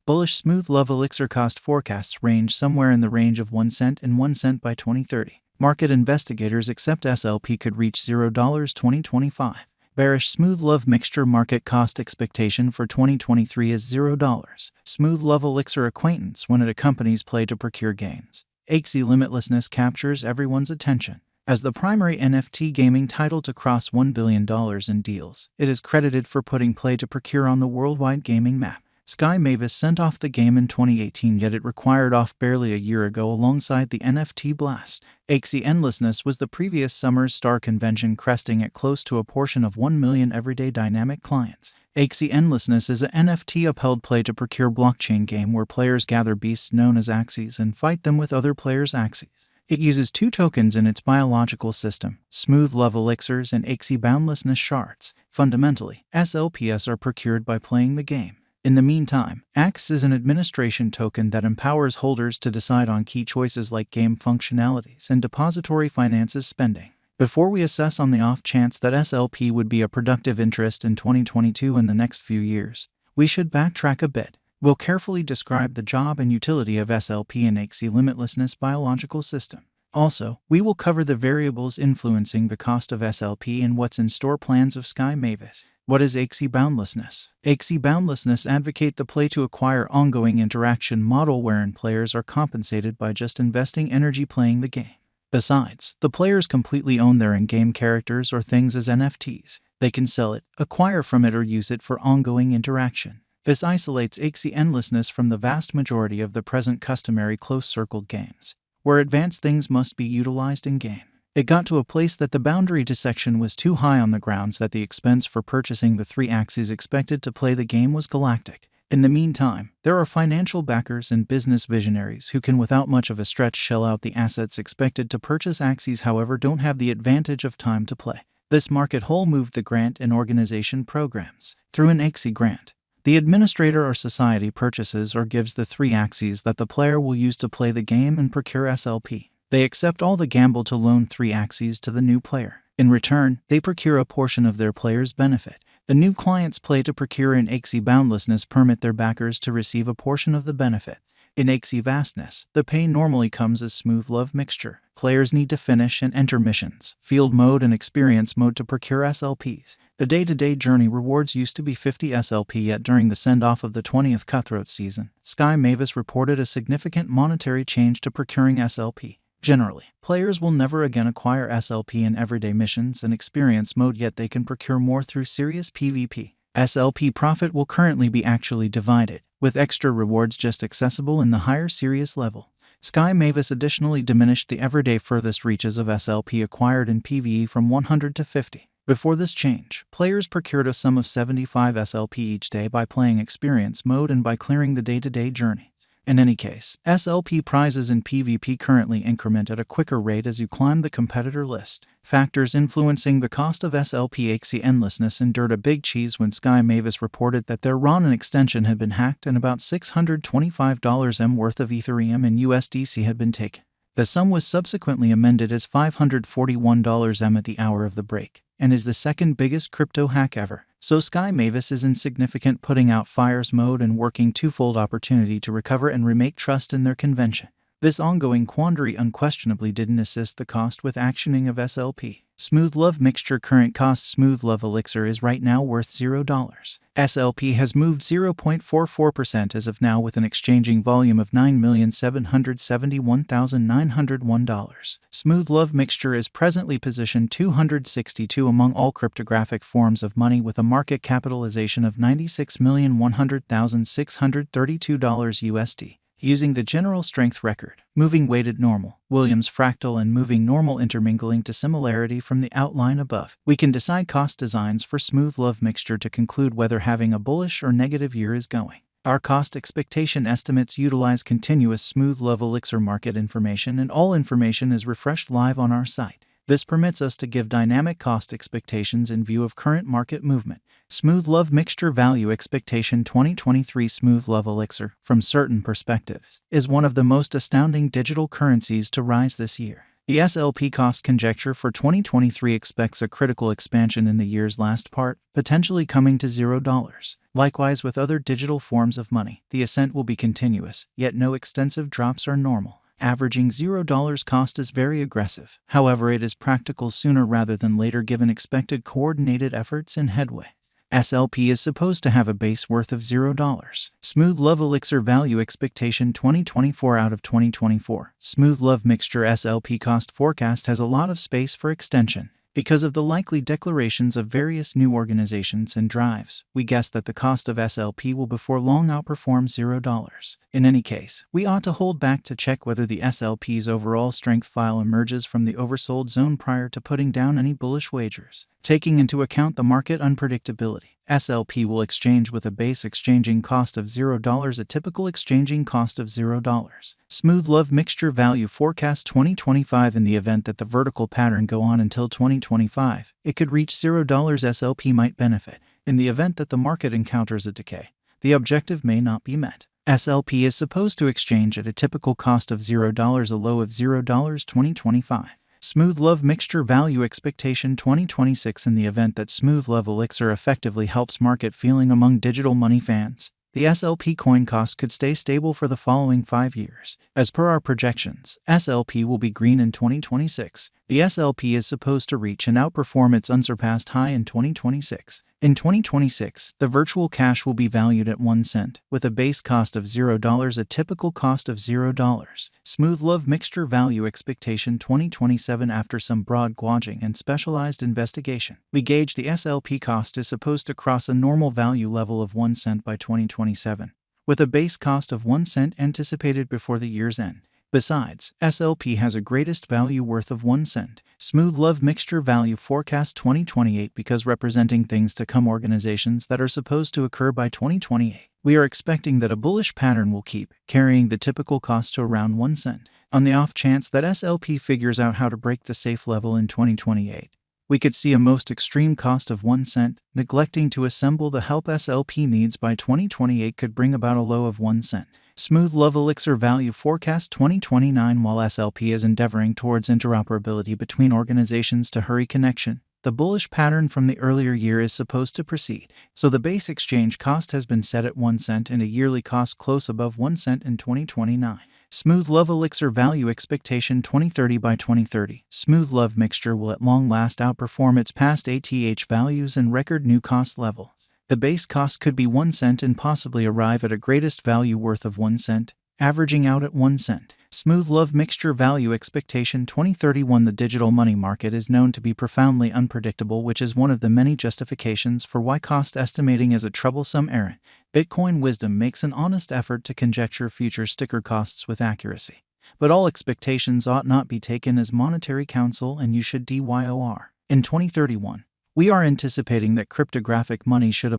Bullish Smooth Love Elixir cost forecasts range somewhere in the range of 1 cent and 1 cent by 2030. Market investigators accept SLP could reach $0 2025. Bearish Smooth Love Mixture market cost expectation for 2023 is $0. Smooth Love Elixir acquaintance when it accompanies play to procure gains. Axie limitlessness captures everyone's attention. As the primary NFT gaming title to cross $1 billion in deals, it is credited for putting play to procure on the worldwide gaming map. Sky Mavis sent off the game in 2018, yet it required off barely a year ago alongside the NFT blast. Axie Endlessness was the previous summer's star convention, cresting at close to a portion of 1 million everyday dynamic clients. Axie Endlessness is a NFT-upheld play-to-procure blockchain game where players gather beasts known as axies and fight them with other players' axies. It uses 2 tokens in its biological system, Smooth Love Elixirs and Axie Boundlessness Shards. Fundamentally, SLPs are procured by playing the game. In the meantime, Axe is an administration token that empowers holders to decide on key choices like game functionalities and depository finances spending. Before we assess on the off chance that SLP would be a productive interest in 2022 and the next few years, we should backtrack a bit. We'll carefully describe the job and utility of SLP and Axie limitlessness biological system. Also, we will cover the variables influencing the cost of SLP and what's in store plans of Sky Mavis. What is Axie Boundlessness? Axie Boundlessness advocate the play-to-acquire ongoing interaction model wherein players are compensated by just investing energy playing the game. Besides, the players completely own their in-game characters or things as NFTs. They can sell it, acquire from it, or use it for ongoing interaction. This isolates Axie Endlessness from the vast majority of the present customary close-circled games, where advanced things must be utilized in-game. It got to a place that the boundary dissection was too high on the grounds that the expense for purchasing the 3 axies expected to play the game was galactic. In the meantime, there are financial backers and business visionaries who can without much of a stretch shell out the assets expected to purchase axies, however don't have the advantage of time to play. This market hole moved the grant and organization programs. Through an Axie grant, the administrator or society purchases or gives the 3 axies that the player will use to play the game and procure SLP. They accept all the gamble to loan 3 axies to the new player. In return, they procure a portion of their player's benefit. The new clients play to procure in Axie Boundlessness permit their backers to receive a portion of the benefit. In Axie Vastness, the pay normally comes as Smooth Love Mixture. Players need to finish and enter missions, field mode and experience mode to procure SLPs. The day-to-day journey rewards used to be 50 SLP, yet during the send-off of the 20th Cutthroat season, Sky Mavis reported a significant monetary change to procuring SLP. Generally, players will never again acquire SLP in everyday missions and experience mode, yet they can procure more through serious PvP. SLP profit will currently be actually divided, with extra rewards just accessible in the higher serious level. Sky Mavis additionally diminished the everyday furthest reaches of SLP acquired in PvE from 100 to 50. Before this change, players procured a sum of 75 SLP each day by playing experience mode and by clearing the day-to-day journey. In any case, SLP prizes in PvP currently increment at a quicker rate as you climb the competitor list. Factors influencing the cost of SLP Axie Endlessness endured a big cheese when Sky Mavis reported that their Ronin extension had been hacked and about $625 worth of Ethereum and USDC had been taken. The sum was subsequently amended as $541 at the hour of the break, and is the second biggest crypto hack ever. So Sky Mavis is insignificant, putting out fires mode and working twofold opportunity to recover and remake trust in their convention. This ongoing quandary unquestionably didn't assist the cost with actioning of SLP. Smooth Love Mixture current cost Smooth Love Elixir is right now worth $0. SLP has moved 0.44% as of now with an exchanging volume of $9,771,901. Smooth Love Mixture is presently positioned 262 among all cryptographic forms of money with a market capitalization of $96,100,632 USD. Using the general strength record, moving weighted normal, Williams fractal and moving normal intermingling to similarity from the outline above, we can decide cost designs for Smooth Love Mixture to conclude whether having a bullish or negative year is going. Our cost expectation estimates utilize continuous Smooth Love Elixir market information, and all information is refreshed live on our site. This permits us to give dynamic cost expectations in view of current market movement. Smooth Love Mixture Value Expectation 2023 Smooth Love Elixir, from certain perspectives, is one of the most astounding digital currencies to rise this year. The SLP cost conjecture for 2023 expects a critical expansion in the year's last part, potentially coming to $0. Likewise with other digital forms of money, the ascent will be continuous, yet no extensive drops are normal. Averaging $0 cost is very aggressive. However, it is practical sooner rather than later given expected coordinated efforts and headway. SLP is supposed to have a base worth of $0. Smooth Love Elixir Value Expectation 2024 out of 2024. Smooth Love Mixture SLP Cost Forecast has a lot of space for extension. Because of the likely declarations of various new organizations and drives, we guess that the cost of SLP will before long outperform $0. In any case, we ought to hold back to check whether the SLP's overall strength file emerges from the oversold zone prior to putting down any bullish wagers. Taking into account the market unpredictability, SLP will exchange with a base exchanging cost of $0, a typical exchanging cost of $0. Smooth Love Mixture Value Forecast 2025. In the event that the vertical pattern go on until 2025, it could reach $0. SLP might benefit. In the event that the market encounters a decay, the objective may not be met. SLP is supposed to exchange at a typical cost of $0, a low of $0 2025. Smooth Love Mixture Value Expectation 2026. In the event that Smooth Love Elixir effectively helps market feeling among digital money fans, the SLP coin cost could stay stable for the following 5 years. As per our projections, SLP will be green in 2026. The SLP is supposed to reach and outperform its unsurpassed high in 2026. In 2026, the virtual cash will be valued at 1 cent, with a base cost of $0, a typical cost of $0. Smooth Love Mixture Value Expectation 2027. After some broad gauging and specialized investigation, we gauge the SLP cost is supposed to cross a normal value level of 1 cent by 2027, with a base cost of 1 cent anticipated before the year's end. Besides, SLP has a greatest value worth of 1 cent. Smooth Love Mixture Value Forecast 2028. Because representing things to come organizations that are supposed to occur by 2028, we are expecting that a bullish pattern will keep carrying the typical cost to around 1 cent. On the off chance that SLP figures out how to break the safe level in 2028, we could see a most extreme cost of 1 cent. Neglecting to assemble the help SLP needs by 2028 could bring about a low of 1 cent. Smooth Love Elixir Value Forecast 2029. While SLP is endeavoring towards interoperability between organizations to hurry connection, the bullish pattern from the earlier year is supposed to proceed, so the base exchange cost has been set at 1 cent and a yearly cost close above 1 cent in 2029. Smooth Love Elixir Value Expectation 2030. By 2030, Smooth Love Mixture will at long last outperform its past ATH values and record new cost levels. The base cost could be 1 cent and possibly arrive at a greatest value worth of 1 cent, averaging out at 1 cent. Smooth Love Mixture Value Expectation 2031. The digital money market is known to be profoundly unpredictable, which is one of the many justifications for why cost estimating is a troublesome errand. Bitcoin wisdom makes an honest effort to conjecture future sticker costs with accuracy, but all expectations ought not be taken as monetary counsel, and you should DYOR. In 2031, we are anticipating that cryptographic money should